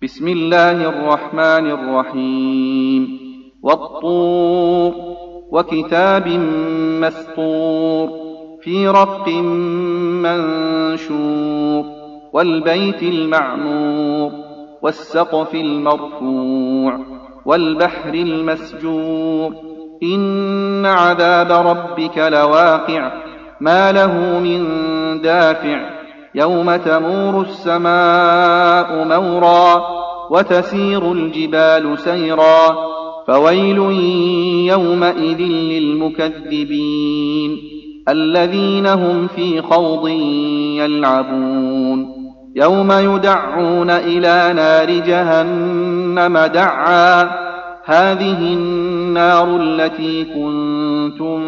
بسم الله الرحمن الرحيم والطور وكتاب مسطور في رق منشور والبيت المعمور والسقف المرفوع والبحر المسجور إن عذاب ربك لواقع ما له من دافع يوم تمور السماء مورا وتسير الجبال سيرا فويل يومئذ للمكذبين الذين هم في خوض يلعبون يوم يدعون إلى نار جهنم دعا هذه النار التي كنتم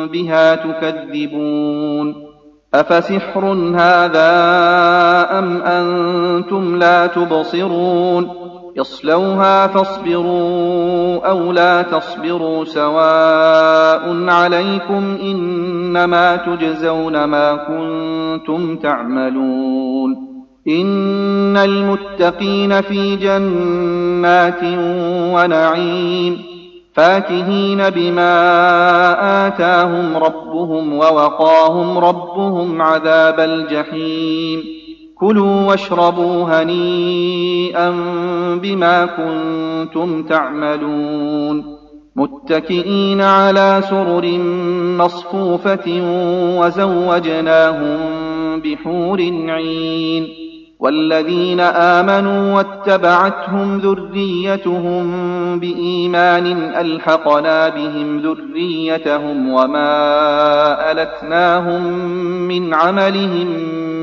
بها تكذبون أفسحر هذا أم أنتم لا تبصرون يصلوها فاصبروا أو لا تصبروا سواء عليكم إنما تجزون ما كنتم تعملون إن المتقين في جنات ونعيم فاكهين بما آتاهم ربهم ووقاهم ربهم عذاب الجحيم كلوا واشربوا هنيئا بما كنتم تعملون متكئين على سرر مصفوفة وزوجناهم بحور عين والذين آمنوا واتبعتهم ذريتهم بإيمان ألحقنا بهم ذريتهم وما ألتناهم من عملهم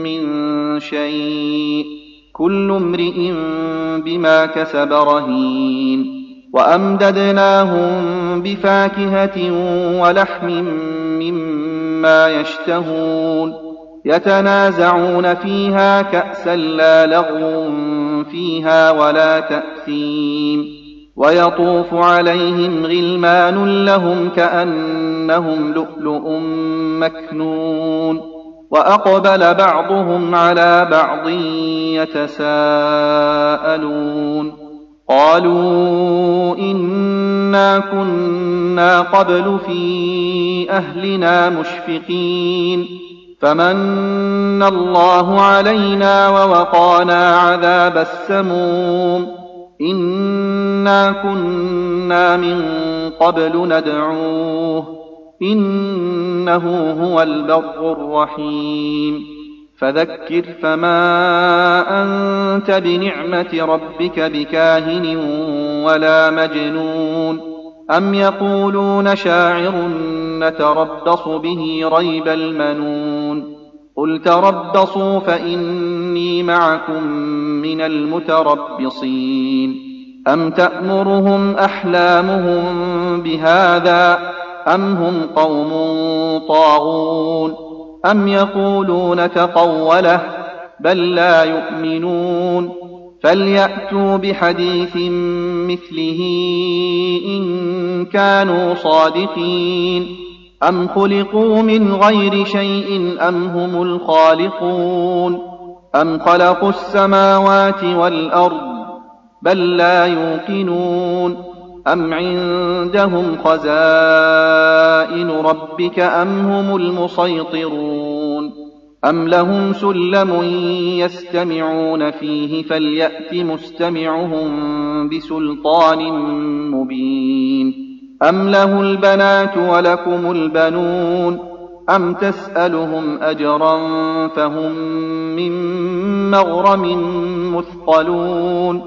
من شيء كل امرئ بما كسب رهين وأمددناهم بفاكهة ولحم مما يشتهون يتنازعون فيها كأسا لا لغو فيها ولا تأثيم ويطوف عليهم غلمان لهم كأنهم لؤلؤ مكنون وأقبل بعضهم على بعض يتساءلون قالوا إنا كنا قبل في أهلنا مشفقين فمن الله علينا ووقانا عذاب السموم إنا كنا من قبل ندعوه إنه هو البر الرحيم فذكر فما أنت بنعمة ربك بكاهن ولا مجنون أم يقولون شاعر نتربص به ريب المنون قل تربصوا فإني معكم من المتربصين أم تأمرهم أحلامهم بهذا أم هم قوم طاغون أم يقولون تقوله بل لا يؤمنون فليأتوا بحديث مثله إن كانوا صادقين أم خلقوا من غير شيء أم هم الخالقون أم خلقوا السماوات والأرض بل لا يوقنون أم عندهم خزائن ربك أم هم المسيطرون أم لهم سلم يستمعون فيه فليأت مستمعهم بسلطان مبين أم له البنات ولكم البنون أم تسألهم أجرا فهم من مغرم مثقلون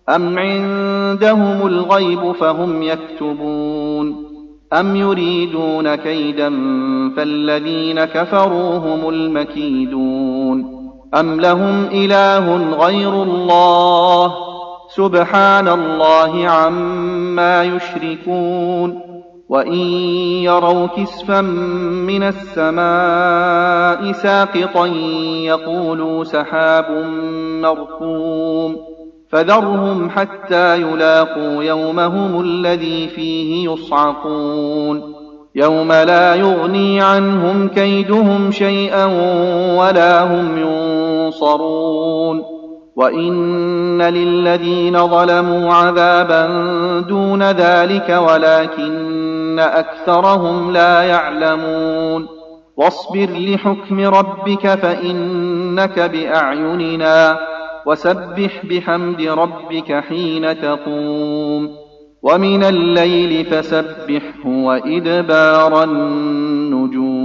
أم عندهم الغيب فهم يكتبون أم يريدون كيدا فالذين كفروا هم المكيدون أم لهم إله غير الله سبحان الله عما يشركون وإن يروا كسفا من السماء ساقطا يقولوا سحاب مركوم فذرهم حتى يلاقوا يومهم الذي فيه يصعقون يوم لا يغني عنهم كيدهم شيئا ولا هم ينصرون وإن للذين ظلموا عذابا دون ذلك ولكن أكثرهم لا يعلمون واصبر لحكم ربك فإنك بأعيننا وسبح بحمد ربك حين تقوم ومن الليل فسبحه وإدبار النجوم